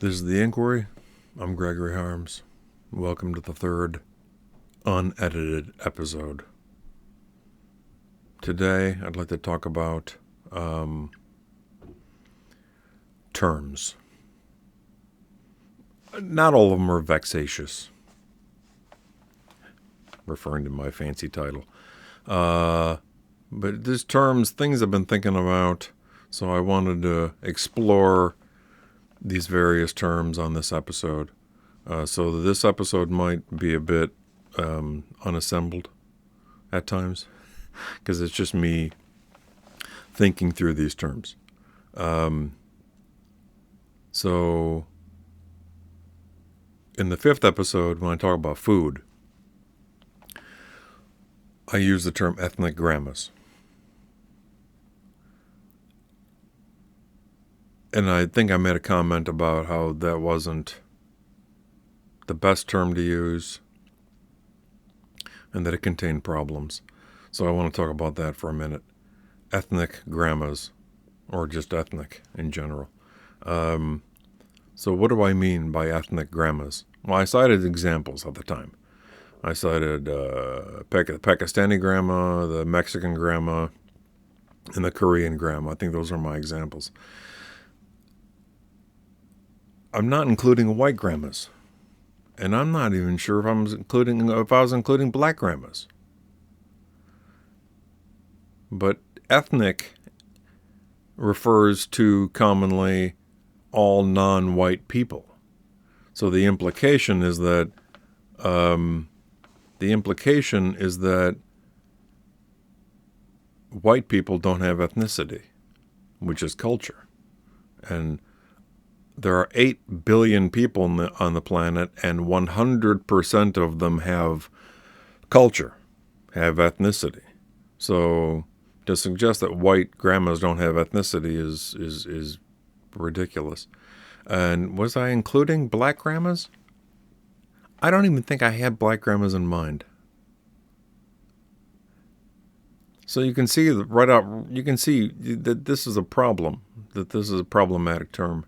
This is The Inquiry. I'm Gregory Harms. Welcome to the third unedited episode. Today, I'd like to talk about terms. Not all of them are vexatious, referring to my fancy title. But there's terms, things I've been thinking about, so I wanted to explore these various terms on this episode. So this episode might be a bit unassembled at times, because it's just me thinking through these terms. So in the fifth episode, when I talk about food, I use the term ethnic grandmas. And I think I made a comment about how that wasn't the best term to use and that it contained problems. So I want to talk about that for a minute. Ethnic grandmas, or just ethnic in general. So what do I mean by ethnic grandmas? Well, I cited examples at the time. I cited the Pakistani grandma, the Mexican grandma, and the Korean grandma. I think those are my examples. I'm not including white grandmas. And I'm not even sure if I was including black grandmas. But ethnic refers to commonly all non-white people. So the implication is that white people don't have ethnicity, which is culture. And there are 8 billion people on the planet, and 100% of them have culture, have ethnicity. So to suggest that white grandmas don't have ethnicity is ridiculous. And was I including black grandmas? I don't even think I had black grandmas in mind. So you can see that this is a problem, that this is a problematic term.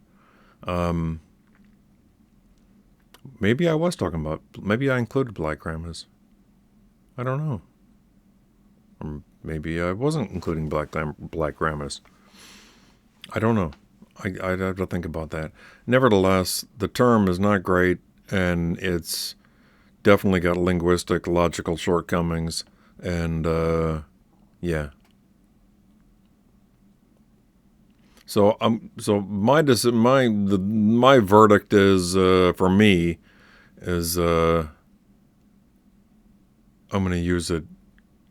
Maybe I included black grandmas. I don't know. Or maybe I wasn't including black grandmas. I don't know. I'd have to think about that. Nevertheless, the term is not great, and it's definitely got linguistic, logical shortcomings, and yeah. So my verdict is for me is I'm going to use it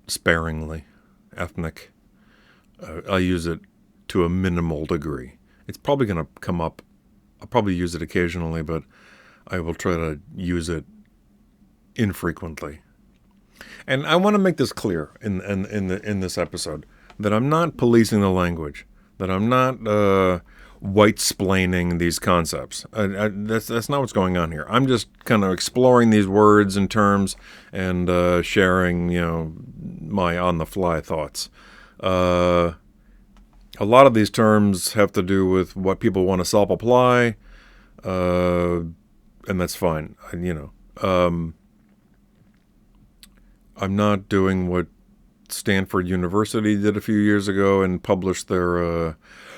sparingly, ethnic. I'll use it to a minimal degree. It's probably going to come up. I'll probably use it occasionally, but I will try to use it infrequently. And I want to make this clear in this episode that I'm not policing the language. That I'm not white-splaining these concepts. That's not what's going on here. I'm just kind of exploring these words and terms and sharing, my on-the-fly thoughts. A lot of these terms have to do with what people want to self-apply, and that's fine. I'm not doing what Stanford University did a few years ago and published their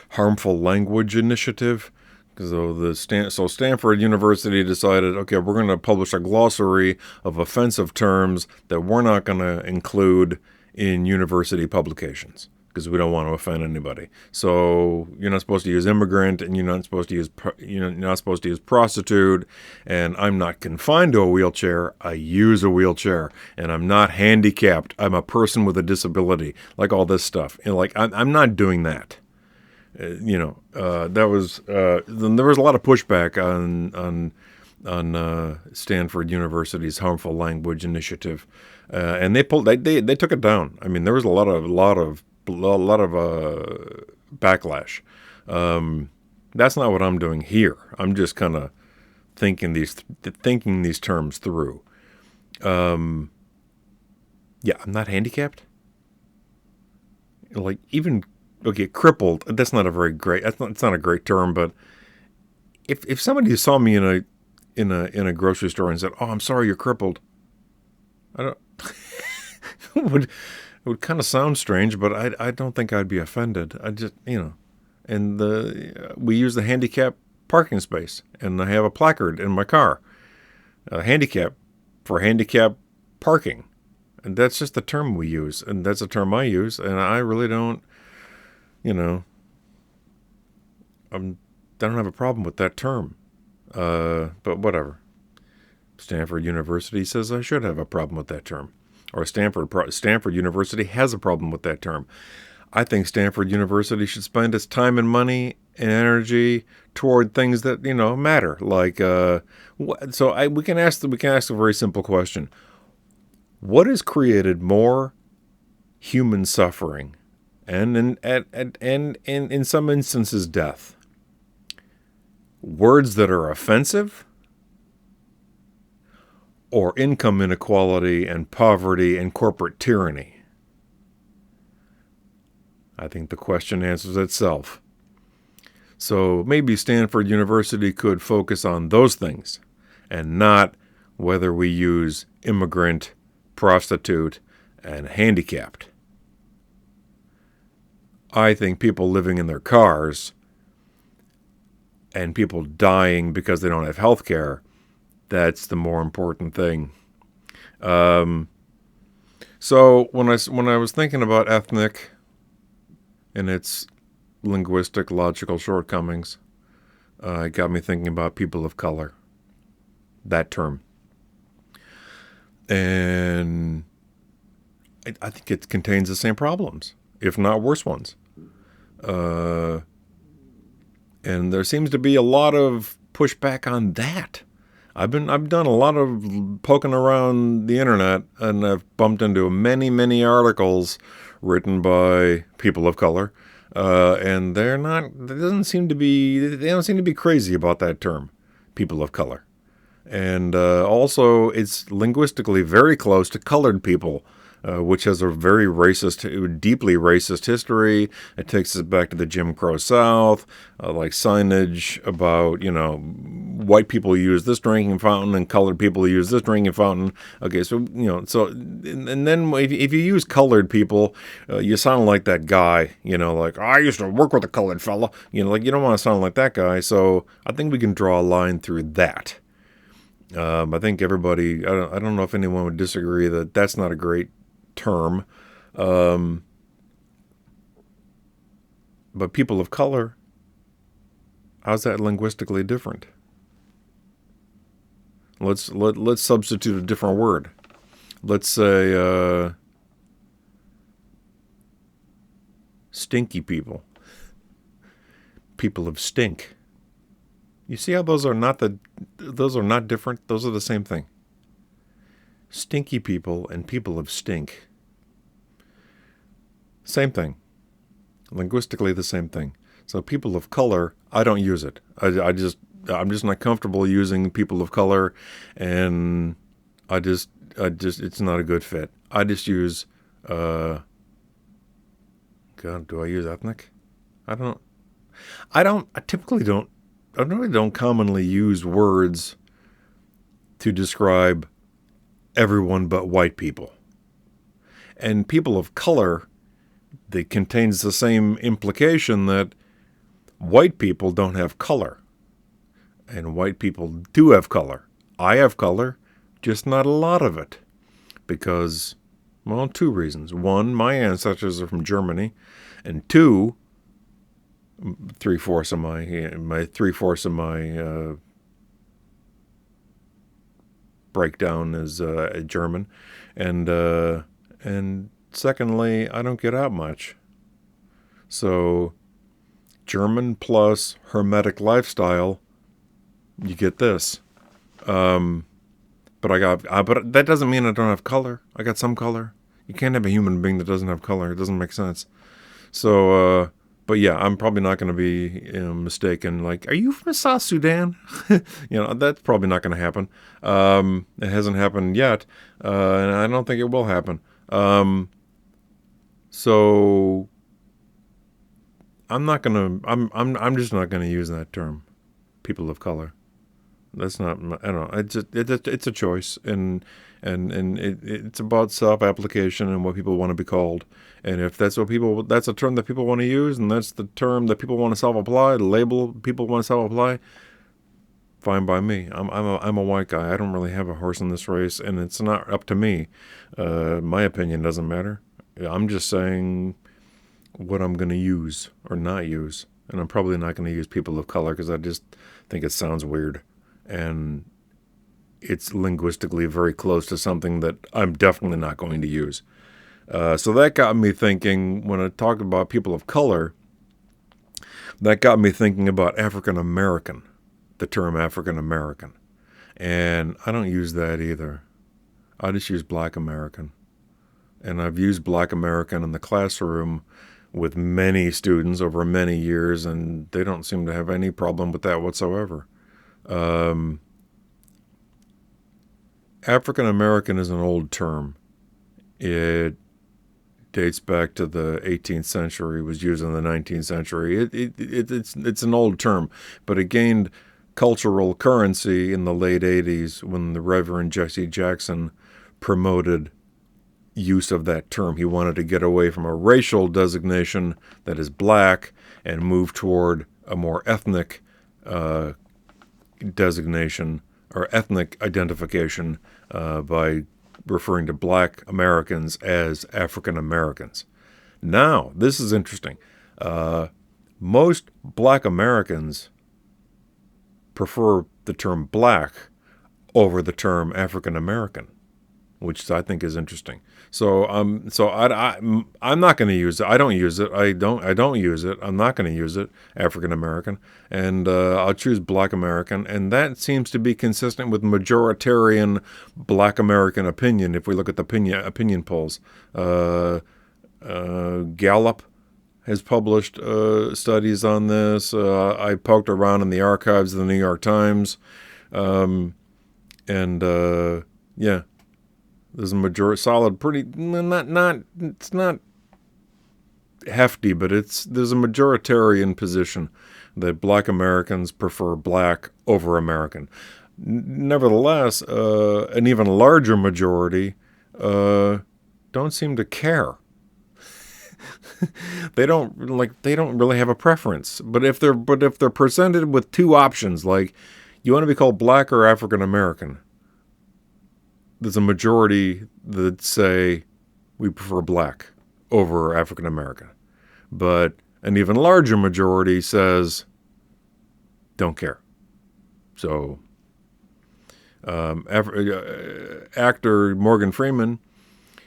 harmful language initiative. So Stanford University decided, okay, we're going to publish a glossary of offensive terms that we're not going to include in university publications because we don't want to offend anybody. So you're not supposed to use immigrant, and you're not supposed to use prostitute, and I'm not confined to a wheelchair. I use a wheelchair, and I'm not handicapped. I'm a person with a disability. Like all this stuff, I'm not doing that. There was a lot of pushback on Stanford University's harmful language initiative, and they took it down. I mean, there was a lot of backlash. That's not what I'm doing here. I'm just kind of thinking these terms through. I'm not handicapped. Crippled. It's not a great term, but if somebody saw me in a grocery store and said, "Oh, I'm sorry, you're crippled," I don't. It would kind of sound strange, but I don't think I'd be offended. I just, and we use the handicap parking space, and I have a placard in my car, handicap for handicap parking, and that's just the term we use, and that's the term I use, and I really don't, I don't have a problem with that term, but whatever. Stanford University says I should have a problem with that term. Or Stanford University has a problem with that term. I think Stanford University should spend its time and money and energy toward things that matter. Like, we can ask a very simple question: what has created more human suffering, and in some instances death? Words that are offensive, or income inequality and poverty and corporate tyranny? I think the question answers itself. So maybe Stanford University could focus on those things and not whether we use immigrant, prostitute, and handicapped. I think people living in their cars and people dying because they don't have health care, that's the more important thing. So when I was thinking about ethnic and its linguistic, logical shortcomings, it got me thinking about people of color, that term. And I think it contains the same problems, if not worse ones. And there seems to be a lot of pushback on that. I've done a lot of poking around the internet, and I've bumped into many articles written by people of color, and they don't seem to be crazy about that term, people of color. And also, it's linguistically very close to colored people, which has a very racist, deeply racist history. It takes us back to the Jim Crow South, like signage about, white people use this drinking fountain and colored people use this drinking fountain. Okay, so, and then if you use colored people, you sound like that guy, like, I used to work with a colored fella. Like, you don't want to sound like that guy. So I think we can draw a line through that. I think everybody, I don't know if anyone would disagree that that's not a great term. But people of color, how's that linguistically different? Let's substitute a different word. Let's say stinky people. People of stink. You see how those are not different? Those are the same thing. Stinky people and people of stink. Same thing. Linguistically the same thing. So people of color, I don't use it. I'm just not comfortable using people of color, and it's not a good fit. I just use God, do I use ethnic? I really don't commonly use words to describe everyone but white people. And people of color, that contains the same implication that white people don't have color. And white people do have color. I have color, just not a lot of it. Because, well, two reasons. One, my ancestors are from Germany. And two, three-fourths of my breakdown is German, and secondly, I don't get out much. So, German plus hermetic lifestyle, you get this. But that doesn't mean I don't have color. I got some color. You can't have a human being that doesn't have color. It doesn't make sense. So, but yeah, I'm probably not going to be mistaken. Like, are you from South Sudan? That's probably not going to happen. It hasn't happened yet, and I don't think it will happen. So I'm just not going to use that term. people of color. That's not, I don't know. It's a choice, and it's about self-application and what people want to be called. And if that's that's a term that people want to use, and that's the term that people want to self-apply, the label people want to self-apply, fine by me. I'm a white guy. I don't really have a horse in this race, and it's not up to me. My opinion doesn't matter. I'm just saying what I'm going to use or not use, and I'm probably not going to use people of color because I just think it sounds weird. And it's linguistically very close to something that I'm definitely not going to use. So that got me thinking, when I talked about people of color, that got me thinking about African American, the term African American. And I don't use that either. I just use Black American. And I've used Black American in the classroom with many students over many years, and they don't seem to have any problem with that whatsoever. African American is an old term. It dates back to the 18th century, was used in the 19th century. It's an old term, but it gained cultural currency in the late 80s when the Reverend Jesse Jackson promoted use of that term. He wanted to get away from a racial designation that is black and move toward a more ethnic designation or ethnic identification by referring to Black Americans as African Americans. Now, this is interesting. Most Black Americans prefer the term black over the term African American, which I think is interesting. So I'm not going to use it. I don't use it. I don't use it. I'm not going to use it. African American, and I'll choose Black American, and that seems to be consistent with majoritarian Black American opinion. If we look at the opinion polls, Gallup has published studies on this. I poked around in the archives of the New York Times, yeah. There's a solid, pretty, it's not hefty, but there's a majoritarian position that Black Americans prefer black over American. Nevertheless, an even larger majority don't seem to care. They don't really have a preference. But if they're presented with two options, like you want to be called black or African American, there's a majority that say we prefer black over African American. But an even larger majority says don't care. So actor Morgan Freeman,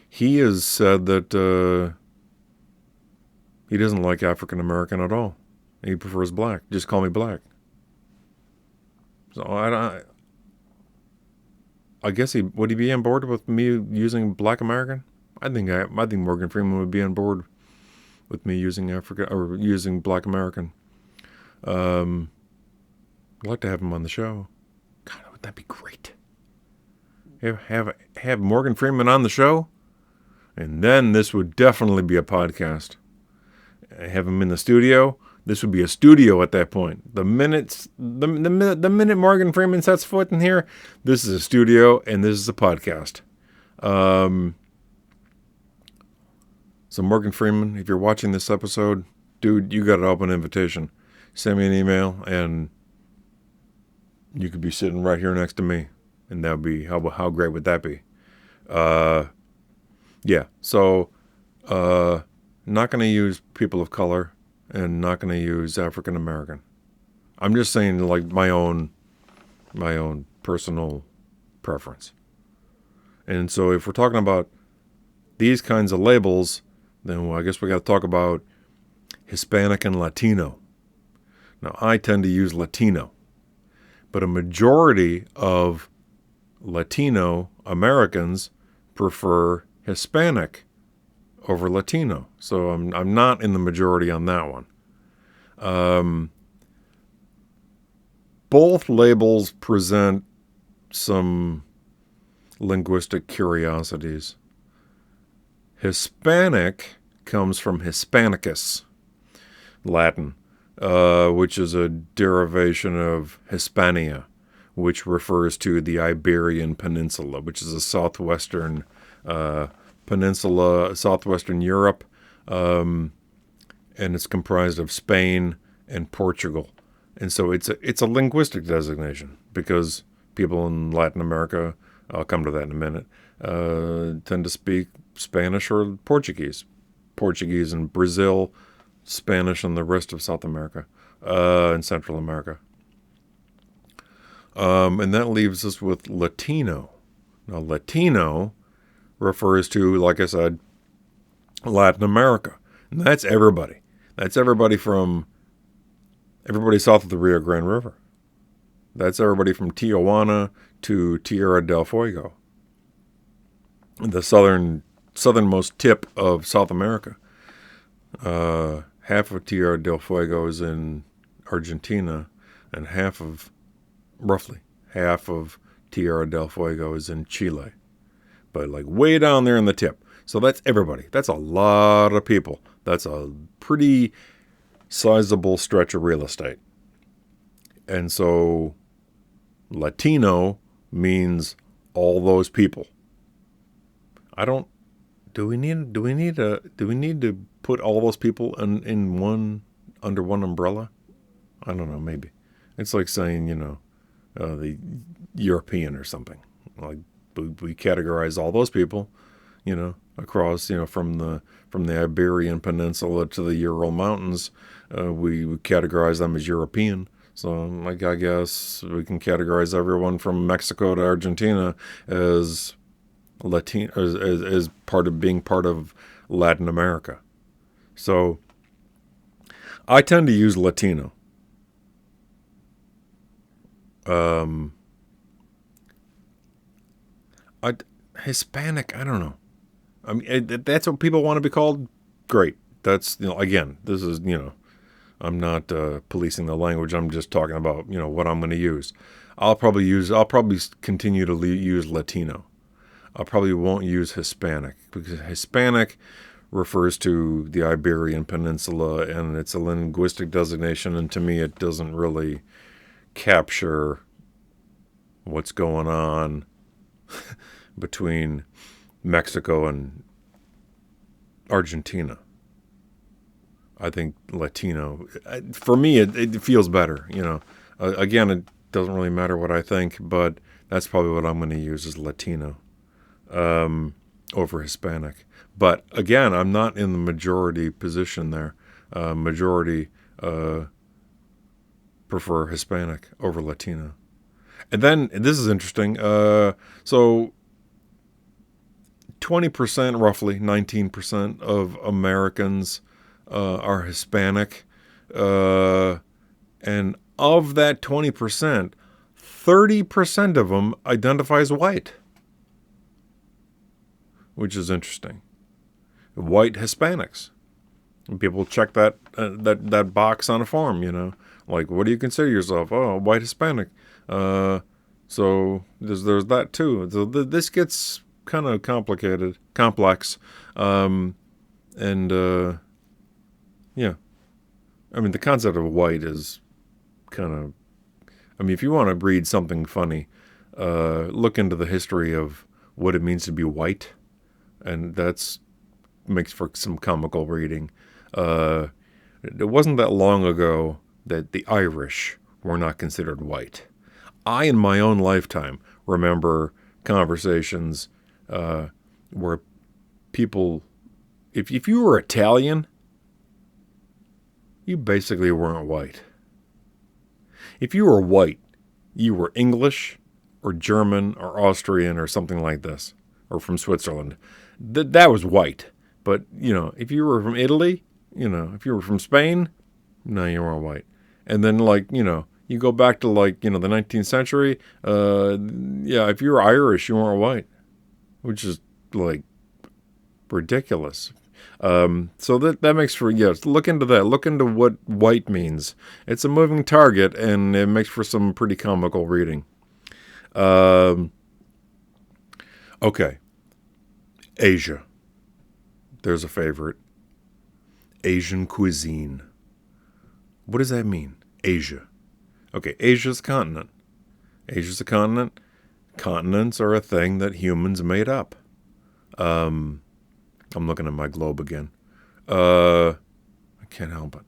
he has said that he doesn't like African American at all. He prefers black. Just call me black. So I guess would he be on board with me using Black American? I think Morgan Freeman would be on board with me using using Black American. I'd like to have him on the show. God, would that be great? Have Morgan Freeman on the show, and then this would definitely be a podcast. Have him in the studio. This would be a studio at that point. The minute Morgan Freeman sets foot in here, this is a studio and this is a podcast. So Morgan Freeman, if you're watching this episode, dude, you got an open invitation. Send me an email and you could be sitting right here next to me, and that would be how great would that be? Yeah. So not going to use people of color. And not going to use African American. I'm just saying, like, my own personal preference. And so if we're talking about these kinds of labels, then I guess we got to talk about Hispanic and Latino. Now, I tend to use Latino, but a majority of Latino Americans prefer Hispanic over Latino. So I'm not in the majority on that one. Both labels present some linguistic curiosities. Hispanic comes from Hispanicus, Latin, which is a derivation of Hispania, which refers to the Iberian Peninsula, which is a southwestern peninsula, southwestern Europe, and it's comprised of Spain and Portugal. And so it's a linguistic designation because people in Latin America, I'll come to that in a minute, tend to speak Spanish or Portuguese. Portuguese in Brazil, Spanish in the rest of South America and Central America. And that leaves us with Latino. Now, Latino refers to, like I said, Latin America. And that's everybody. That's everybody south of the Rio Grande River. That's everybody from Tijuana to Tierra del Fuego, the southernmost tip of South America. Half of Tierra del Fuego is in Argentina, and roughly half of Tierra del Fuego is in Chile, but like way down there in the tip. So that's everybody. That's a lot of people. That's a pretty sizable stretch of real estate. And so Latino means all those people. Do we need to put all those people under one umbrella? I don't know, maybe. It's like saying, the European or something. Like we categorize all those people, across, from the Iberian Peninsula to the Ural Mountains. We categorize them as European. So, like, I guess we can categorize everyone from Mexico to Argentina as Latino, as being part of Latin America. So, I tend to use Latino. Hispanic, I don't know. I mean, that's what people want to be called. Great. That's, again, this is, I'm not policing the language. I'm just talking about, what I'm going to use. I'll probably continue to use Latino. I probably won't use Hispanic because Hispanic refers to the Iberian Peninsula and it's a linguistic designation. And to me, it doesn't really capture what's going on between Mexico and Argentina. I think Latino, for me, it feels better. Again, it doesn't really matter what I think, but that's probably what I'm going to use is Latino over Hispanic. But again, I'm not in the majority position there. Majority prefer Hispanic over Latino. And then, this is interesting, so 20%, roughly 19% of Americans are Hispanic, and of that 20%, 30% of them identify as white, which is interesting. White Hispanics. And people check that box on a form, like, what do you consider yourself? Oh, white Hispanic. So there's that too. So this gets kind of complex, yeah. I mean, the concept of white is kind of, if you want to read something funny, look into the history of what it means to be white, and makes for some comical reading. It wasn't that long ago that the Irish were not considered white. I, in my own lifetime, remember conversations where people, if you were Italian, you basically weren't white. If you were white, you were English or German or Austrian or something like this, or from Switzerland. That was white. But, if you were from Italy, if you were from Spain, no, you weren't white. And then, you go back to, the 19th century, if you were Irish, you weren't white, which is, ridiculous. So that makes for, look into that. Look into what white means. It's a moving target, and it makes for some pretty comical reading. Okay. Asia. There's a favorite. Asian cuisine. What does that mean? Asia. Okay, Asia's a continent. Asia's a continent. Continents are a thing that humans made up. I'm looking at my globe again. I can't help it.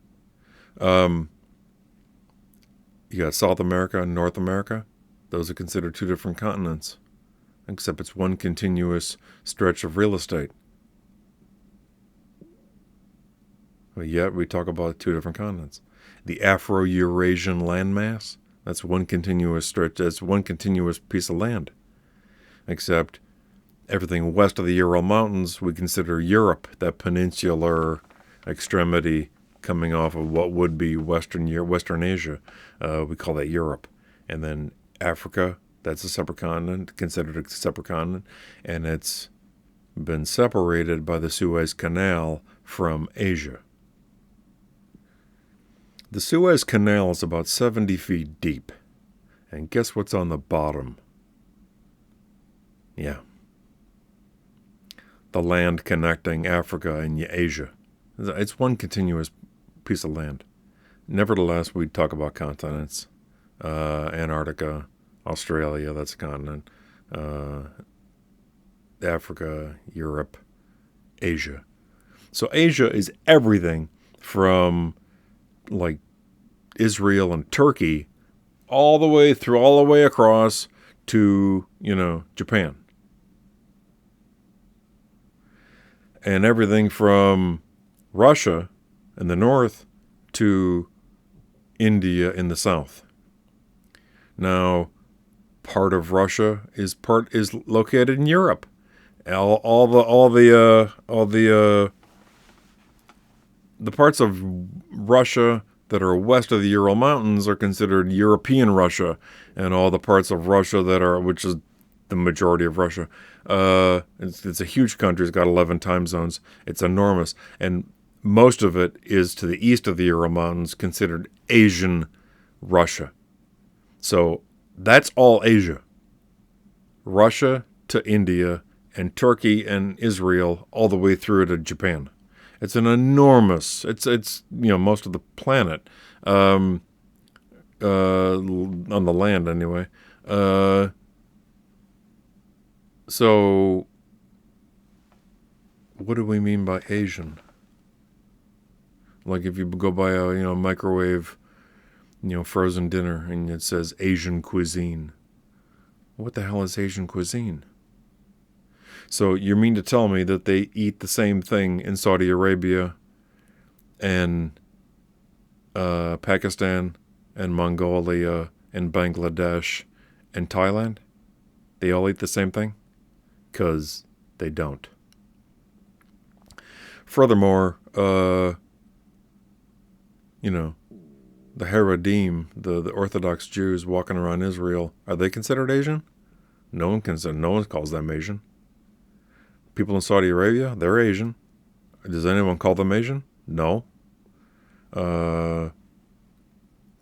You got South America and North America. Those are considered two different continents, except it's one continuous stretch of real estate. But yet we talk about two different continents. The Afro-Eurasian landmass, that's one continuous stretch, that's one continuous piece of land. Except everything west of the Ural Mountains we consider Europe, that peninsular extremity coming off of what would be Western Asia. We call that Europe. And then Africa, that's a separate continent, considered a separate continent, and it's been separated by the Suez Canal from Asia. The Suez Canal is about 70 feet deep. And guess what's on the bottom? Yeah. The land connecting Africa and Asia. It's one continuous piece of land. Nevertheless, we talk about continents. Antarctica, Australia, that's a continent. Africa, Europe, Asia. So Asia is everything from like Israel and Turkey all the way across to, Japan. And everything from Russia in the north to India in the south. Now, part of Russia is located in Europe. All the parts of Russia that are west of the Ural Mountains are considered European Russia, and all the parts of Russia which is the majority of Russia. It's a huge country. It's got 11 time zones. It's enormous, and most of it is to the east of the Ural Mountains, considered Asian Russia. So that's all Asia. Russia to India and Turkey and Israel all the way through to Japan. It's an enormous. It's most of the planet on the land anyway. So what do we mean by Asian? Like if you go by a microwave, frozen dinner and it says Asian cuisine. What the hell is Asian cuisine? So you mean to tell me that they eat the same thing in Saudi Arabia and Pakistan and Mongolia and Bangladesh and Thailand? They all eat the same thing? 'Cause they don't. Furthermore, the ERRATUM, the Orthodox Jews walking around Israel, are they considered Asian? No one calls them Asian. People in Saudi Arabia, they're Asian. Does anyone call them Asian? No.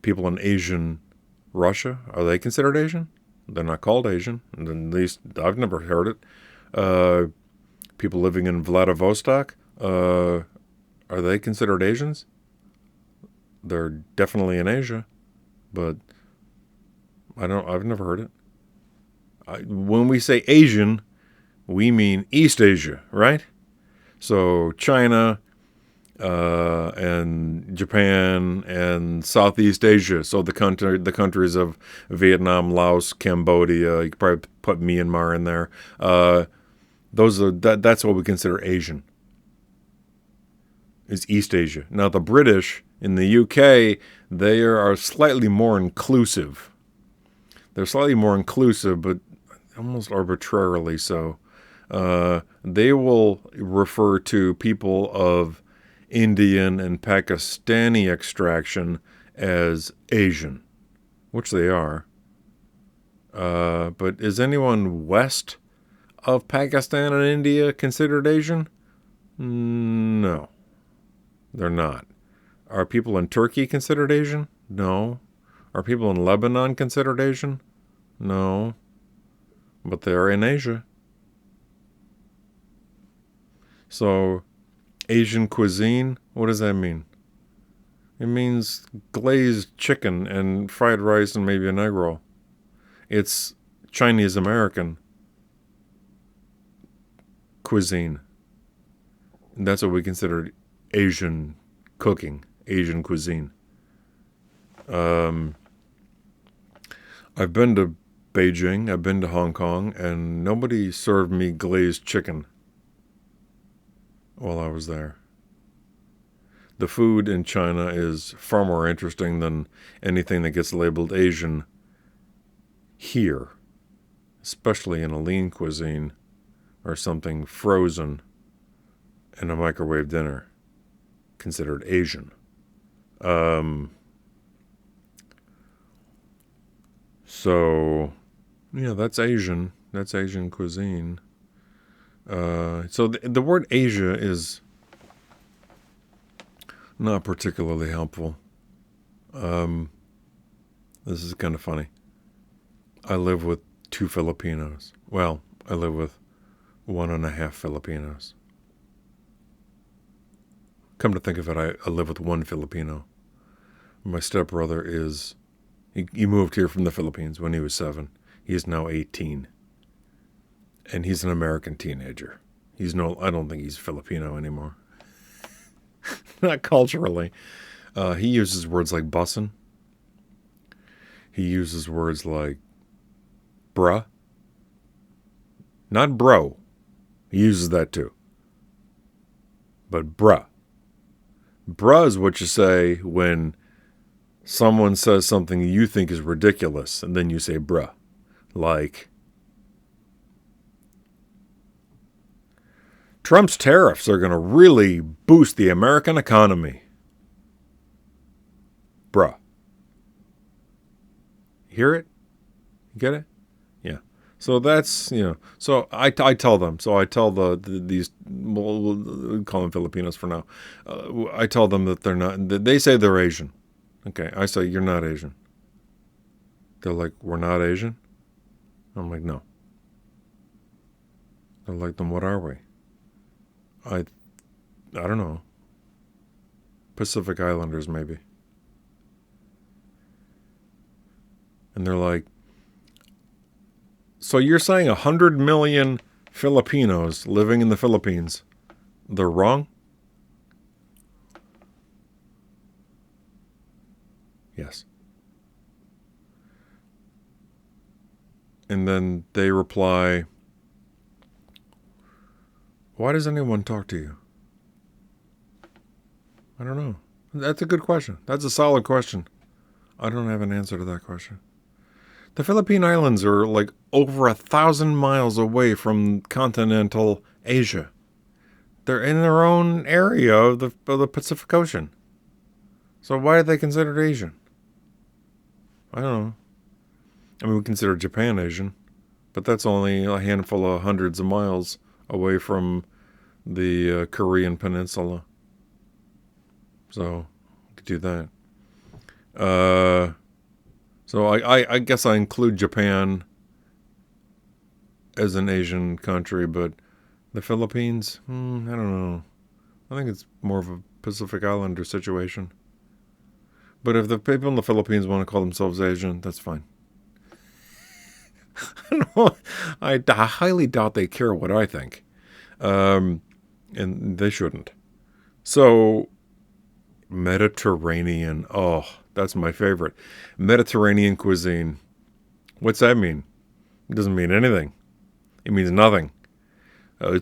People in Asian Russia, are they considered Asian? They're not called Asian. At least I've never heard it. People living in Vladivostok, are they considered Asians? They're definitely in Asia, but I've never heard it. When we say Asian, we mean East Asia, right? So China and Japan and Southeast Asia. So the countries of Vietnam, Laos, Cambodia. You could probably put Myanmar in there. That's what we consider Asian. Is East Asia. Now the British in the UK, they are slightly more inclusive. They're slightly more inclusive, but almost arbitrarily so. They will refer to people of Indian and Pakistani extraction as Asian, which they are. But is anyone west of Pakistan and India considered Asian? No, they're not. Are people in Turkey considered Asian? No. Are people in Lebanon considered Asian? No. But they're in Asia. So, Asian cuisine, what does that mean? It means glazed chicken and fried rice and maybe an egg roll. It's Chinese American cuisine. And that's what we consider Asian cooking, Asian cuisine. I've been to Beijing, I've been to Hong Kong, and nobody served me glazed chicken while I was there. The food in China is far more interesting than anything that gets labeled Asian here, especially in a lean cuisine or something frozen in a microwave dinner, considered Asian. So, yeah, that's Asian. That's Asian cuisine. So the word Asia is not particularly helpful. This is kind of funny. I live with 2 Filipinos. Well, I live with 1.5 Filipinos. Come to think of it, I live with 1 Filipino. My stepbrother is... He moved here from the Philippines when he was 7. He is now 18. And he's an American teenager. I don't think he's Filipino anymore. Not culturally. He uses words like bussin'. He uses words like bruh. Not bro. He uses that too. But bruh. Bruh is what you say when someone says something you think is ridiculous, and then you say bruh. Like, Trump's tariffs are going to really boost the American economy. Bruh. Hear it? Get it? Yeah. So that's, so I tell them. So I tell these, we'll call them Filipinos for now. I tell them that they're not, they say they're Asian. Okay. I say, you're not Asian. They're like, we're not Asian? I'm like, no. They're like, then what are we? I don't know. Pacific Islanders, maybe. And they're like, so you're saying 100 million Filipinos living in the Philippines, they're wrong? Yes. And then they reply, why does anyone talk to you? I don't know. That's a good question. That's a solid question. I don't have an answer to that question. The Philippine Islands are like over 1,000 miles away from continental Asia. They're in their own area of the Pacific Ocean. So why are they considered Asian? I don't know. I mean, we consider Japan Asian, but that's only a handful of hundreds of miles away from the Korean Peninsula. So, we could do that. So I guess I include Japan as an Asian country, but the Philippines, I don't know. I think it's more of a Pacific Islander situation. But if the people in the Philippines want to call themselves Asian, that's fine. I highly doubt they care what I think. And they shouldn't. So, Mediterranean. Oh, that's my favorite. Mediterranean cuisine. What's that mean? It doesn't mean anything. It means nothing.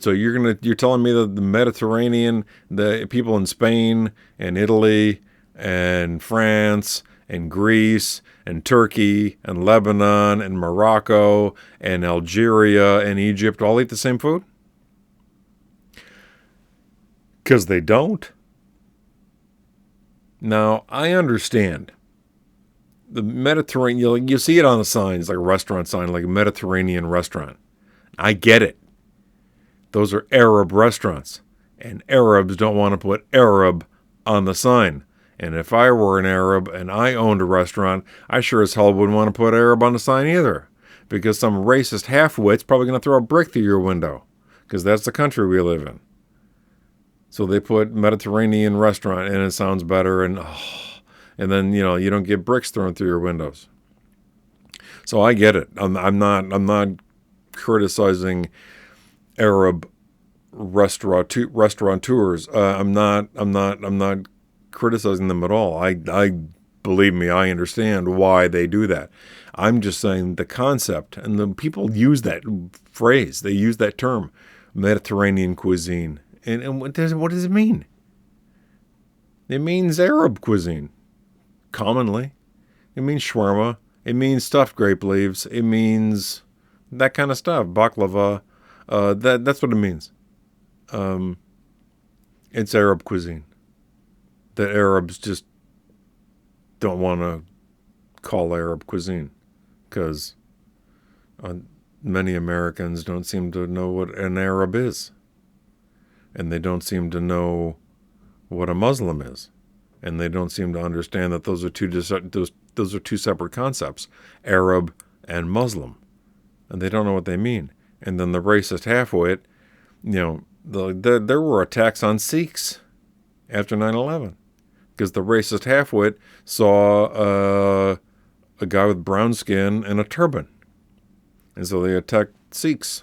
So you're telling me that the Mediterranean, the people in Spain and Italy and France and Greece and Turkey and Lebanon and Morocco and Algeria and Egypt all eat the same food? Because they don't. Now, I understand. The Mediterranean, you see it on the signs, like a restaurant sign, like a Mediterranean restaurant. I get it. Those are Arab restaurants. And Arabs don't want to put Arab on the sign. And if I were an Arab and I owned a restaurant, I sure as hell wouldn't want to put Arab on the sign either. Because some racist half-wit's probably going to throw a brick through your window. Because that's the country we live in. So they put Mediterranean restaurant and it sounds better, and then you don't get bricks thrown through your windows. So I get it. I'm not criticizing Arab restaurateurs. I'm not criticizing them at all. I believe me, I understand why they do that. I'm just saying the concept, and the people use that phrase. They use that term, Mediterranean cuisine. And what does it mean? It means Arab cuisine, commonly. It means shawarma. It means stuffed grape leaves. It means that kind of stuff, baklava. That's what it means. It's Arab cuisine. The Arabs just don't want to call Arab cuisine because many Americans don't seem to know what an Arab is. And they don't seem to know what a Muslim is. And they don't seem to understand that those are two separate concepts, Arab and Muslim. And they don't know what they mean. And then the racist halfwit, there were attacks on Sikhs after 9/11 because the racist halfwit saw a guy with brown skin and a turban. And so they attacked Sikhs.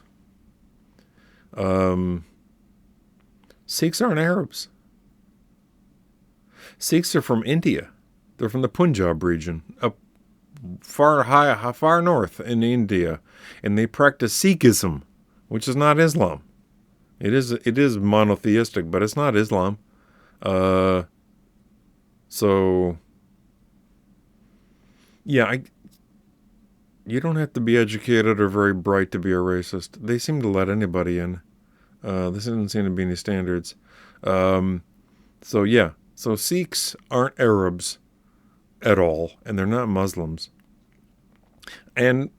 Sikhs aren't Arabs. Sikhs are from India. They're from the Punjab region, up far north in India, and they practice Sikhism, which is not Islam. It is monotheistic, but it's not Islam. So yeah, you don't have to be educated or very bright to be a racist. They seem to let anybody in. There doesn't seem to be any standards. So Sikhs aren't Arabs at all, and they're not Muslims. And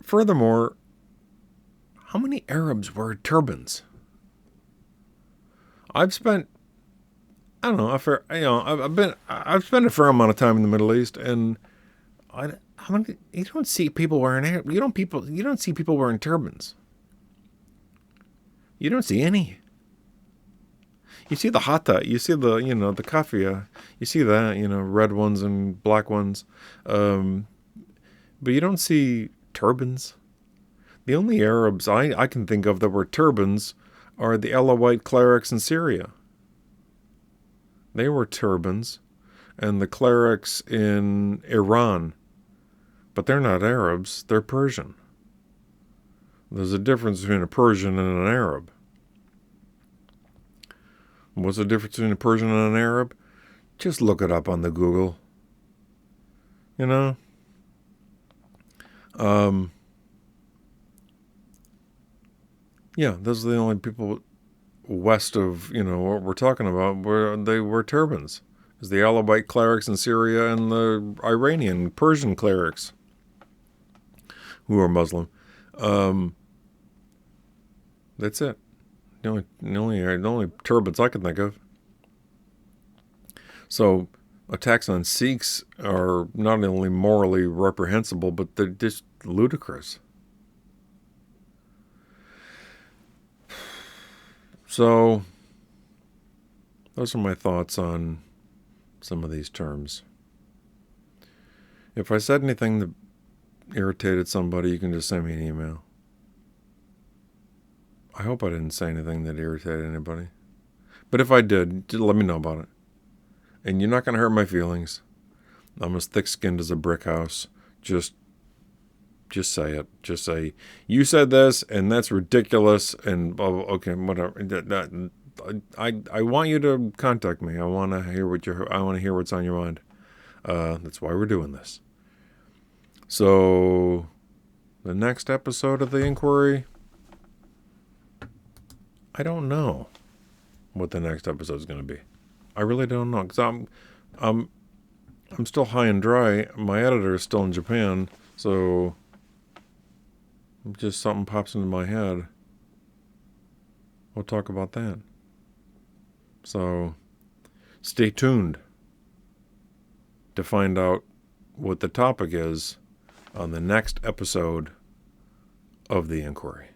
furthermore, how many Arabs wear turbans? I've spent, I don't know, I've spent a fair amount of time in the Middle East, and you don't see people wearing you don't see people wearing turbans. You don't see any. You see the hatta, you see the kafia, you see that, red ones and black ones. But you don't see turbans. The only Arabs I can think of that were turbans are the Alawite clerics in Syria. They were turbans. And the clerics in Iran. But they're not Arabs, they're Persian. There's a difference between a Persian and an Arab. What's the difference between a Persian and an Arab? Just look it up on the Google. Those are the only people west of, what we're talking about where they wear turbans. Is the Alawite clerics in Syria and the Iranian, Persian clerics who are Muslim. That's it. The only turbans I can think of. So attacks on Sikhs are not only morally reprehensible, but they're just ludicrous. So those are my thoughts on some of these terms. If I said anything that irritated somebody, you can just send me an email. I hope I didn't say anything that irritated anybody. But if I did, just let me know about it. And you're not going to hurt my feelings. I'm as thick-skinned as a brick house. Just say it. Just say, you said this, and that's ridiculous, and okay, whatever. I want you to contact me. I want to hear what's on your mind. That's why we're doing this. So, the next episode of the Inquiry, I don't know what the next episode is going to be. I really don't know, because I'm still high and dry. My editor is still in Japan, so just something pops into my head. We'll talk about that. So stay tuned to find out what the topic is on the next episode of The Inquiry.